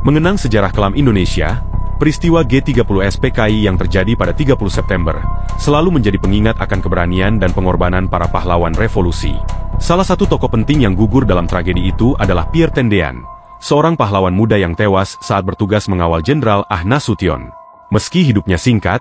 Mengenang sejarah kelam Indonesia, peristiwa G30 SPKI yang terjadi pada 30 September selalu menjadi pengingat akan keberanian dan pengorbanan para pahlawan revolusi. Salah satu tokoh penting yang gugur dalam tragedi itu adalah Pierre Tendean, seorang pahlawan muda yang tewas saat bertugas mengawal Jenderal Ah Nasution. Meski hidupnya singkat,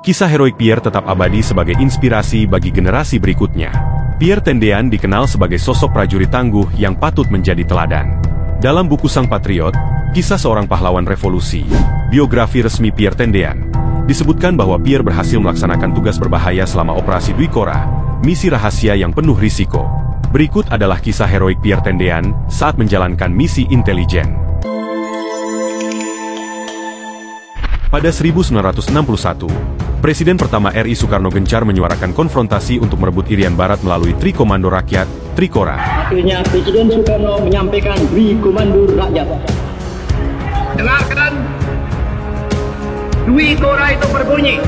kisah heroik Pierre tetap abadi sebagai inspirasi bagi generasi berikutnya. Pierre Tendean dikenal sebagai sosok prajurit tangguh yang patut menjadi teladan. Dalam buku Sang Patriot, Kisah Seorang Pahlawan Revolusi, biografi resmi Pierre Tendean, disebutkan bahwa Pierre berhasil melaksanakan tugas berbahaya selama Operasi Dwi Korah, misi rahasia yang penuh risiko. Berikut adalah kisah heroik Pierre Tendean saat menjalankan misi intelijen. Pada 1961, Presiden pertama RI Soekarno gencar menyuarakan konfrontasi untuk merebut Irian Barat melalui Tri Komando Rakyat, Trikora. Akhirnya Presiden Soekarno menyampaikan Tri Komando Rakyat. Dengarkan, Dwi Korah itu berbunyi,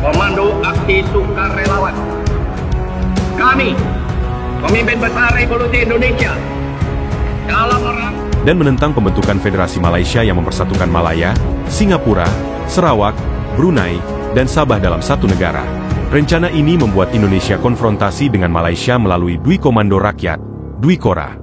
Komando Aksi Sukarelawan. Kami, pemimpin besar Revolusi Indonesia, dalam rangka dan menentang pembentukan Federasi Malaysia yang mempersatukan Malaya, Singapura, Sarawak, Brunei, dan Sabah dalam satu negara. Rencana ini membuat Indonesia konfrontasi dengan Malaysia melalui Dwi Komando Rakyat, Dwi Korah.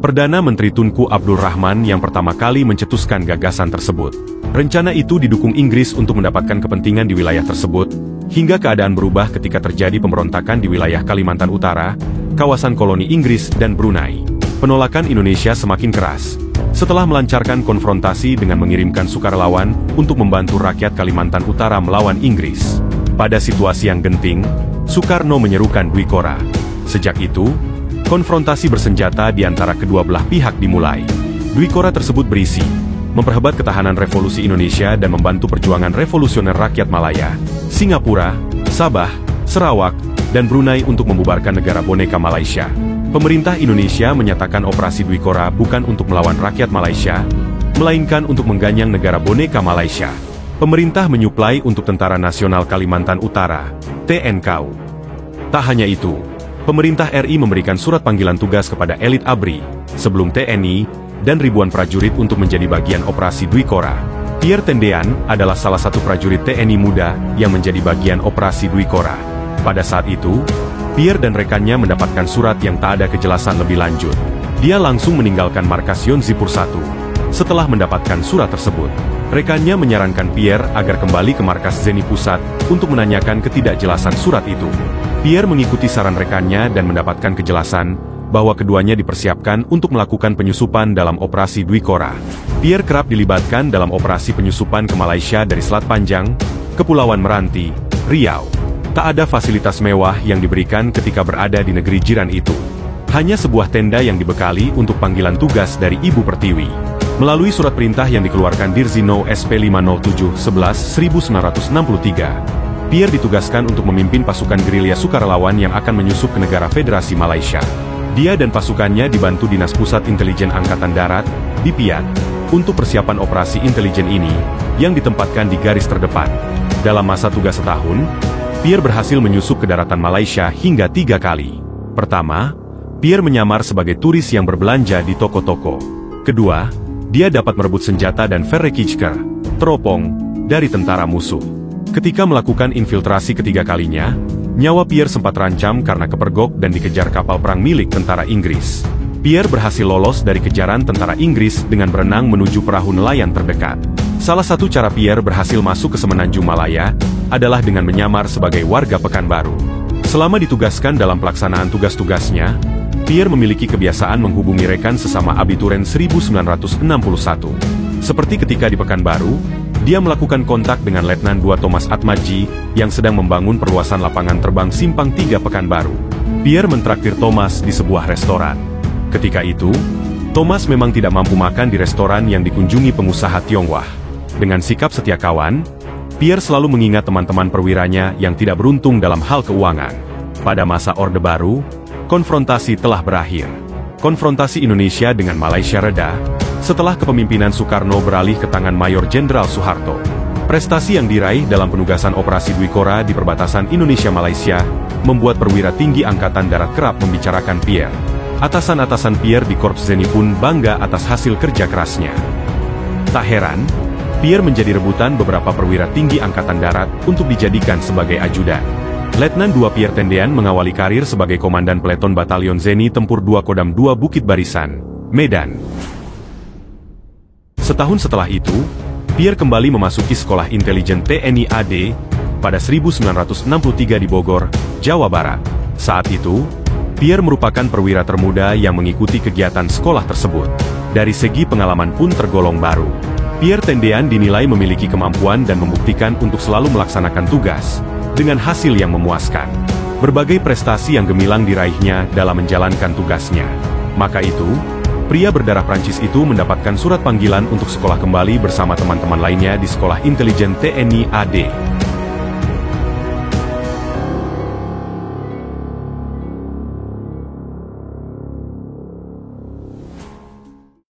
Perdana Menteri Tunku Abdul Rahman yang pertama kali mencetuskan gagasan tersebut. Rencana itu didukung Inggris untuk mendapatkan kepentingan di wilayah tersebut, hingga keadaan berubah ketika terjadi pemberontakan di wilayah Kalimantan Utara, kawasan koloni Inggris dan Brunei. Penolakan Indonesia semakin keras. Setelah melancarkan konfrontasi dengan mengirimkan sukarelawan untuk membantu rakyat Kalimantan Utara melawan Inggris. Pada situasi yang genting, Soekarno menyerukan Dwi Korah. Sejak itu, konfrontasi bersenjata di antara kedua belah pihak dimulai. Dwi Korah tersebut berisi memperhebat ketahanan revolusi Indonesia dan membantu perjuangan revolusioner rakyat Malaya, Singapura, Sabah, Sarawak, dan Brunei untuk membubarkan negara boneka Malaysia. Pemerintah Indonesia menyatakan operasi Dwi Korah bukan untuk melawan rakyat Malaysia, melainkan untuk mengganyang negara boneka Malaysia. Pemerintah menyuplai untuk Tentara Nasional Kalimantan Utara, TNKU. Tak hanya itu, pemerintah RI memberikan surat panggilan tugas kepada elit ABRI, sebelum TNI, dan ribuan prajurit untuk menjadi bagian operasi Dwi Korah. Pierre Tendean adalah salah satu prajurit TNI muda yang menjadi bagian operasi Dwi Korah. Pada saat itu, Pierre dan rekannya mendapatkan surat yang tak ada kejelasan lebih lanjut. Dia langsung meninggalkan markas Yonzipur 1. Setelah mendapatkan surat tersebut, rekannya menyarankan Pierre agar kembali ke markas Zeni Pusat untuk menanyakan ketidakjelasan surat itu. Pierre mengikuti saran rekannya dan mendapatkan kejelasan bahwa keduanya dipersiapkan untuk melakukan penyusupan dalam operasi Dwi Korah. Pierre kerap dilibatkan dalam operasi penyusupan ke Malaysia dari Selat Panjang, Kepulauan Meranti, Riau. Tak ada fasilitas mewah yang diberikan ketika berada di negeri jiran itu. Hanya sebuah tenda yang dibekali untuk panggilan tugas dari Ibu Pertiwi. Melalui surat perintah yang dikeluarkan Dirzino SP 507-11-1963, Pierre ditugaskan untuk memimpin pasukan gerilya sukarelawan yang akan menyusup ke negara Federasi Malaysia. Dia dan pasukannya dibantu Dinas Pusat Intelijen Angkatan Darat, DIPIAD, untuk persiapan operasi intelijen ini, yang ditempatkan di garis terdepan. Dalam masa tugas setahun, Pierre berhasil menyusup ke daratan Malaysia hingga 3 kali. Pertama, Pierre menyamar sebagai turis yang berbelanja di toko-toko. Kedua, dia dapat merebut senjata dan verrekijker, teropong, dari tentara musuh. Ketika melakukan infiltrasi ketiga kalinya, nyawa Pierre sempat terancam karena kepergok dan dikejar kapal perang milik tentara Inggris. Pierre berhasil lolos dari kejaran tentara Inggris dengan berenang menuju perahu nelayan terdekat. Salah satu cara Pierre berhasil masuk ke Semenanjung Malaya adalah dengan menyamar sebagai warga Pekanbaru. Selama ditugaskan dalam pelaksanaan tugas-tugasnya, Pierre memiliki kebiasaan menghubungi rekan sesama abituren 1961. Seperti ketika di Pekanbaru, dia melakukan kontak dengan Letnan II Thomas Atmadji yang sedang membangun perluasan lapangan terbang Simpang 3 Pekanbaru. Pierre mentraktir Thomas di sebuah restoran. Ketika itu, Thomas memang tidak mampu makan di restoran yang dikunjungi pengusaha Tionghoa. Dengan sikap setia kawan, Pierre selalu mengingat teman-teman perwiranya yang tidak beruntung dalam hal keuangan. Pada masa Orde Baru, konfrontasi telah berakhir. Konfrontasi Indonesia dengan Malaysia reda, setelah kepemimpinan Soekarno beralih ke tangan Mayor Jenderal Soeharto. Prestasi yang diraih dalam penugasan operasi Dwi Korah di perbatasan Indonesia-Malaysia, membuat perwira tinggi Angkatan Darat kerap membicarakan Pierre. Atasan-atasan Pierre di Korps Zeni pun bangga atas hasil kerja kerasnya. Tak heran, Pierre menjadi rebutan beberapa perwira tinggi Angkatan Darat untuk dijadikan sebagai ajudan. Letnan 2 Pierre Tendean mengawali karir sebagai Komandan Peleton Batalion Zeni Tempur 2 Kodam 2 Bukit Barisan, Medan. Setahun setelah itu, Pierre kembali memasuki Sekolah Intelijen TNI AD pada 1963 di Bogor, Jawa Barat. Saat itu, Pierre merupakan perwira termuda yang mengikuti kegiatan sekolah tersebut. Dari segi pengalaman pun tergolong baru. Pierre Tendean dinilai memiliki kemampuan dan membuktikan untuk selalu melaksanakan tugas dengan hasil yang memuaskan. Berbagai prestasi yang gemilang diraihnya dalam menjalankan tugasnya. Maka itu, pria berdarah Prancis itu mendapatkan surat panggilan untuk sekolah kembali bersama teman-teman lainnya di Sekolah Intelijen TNI AD.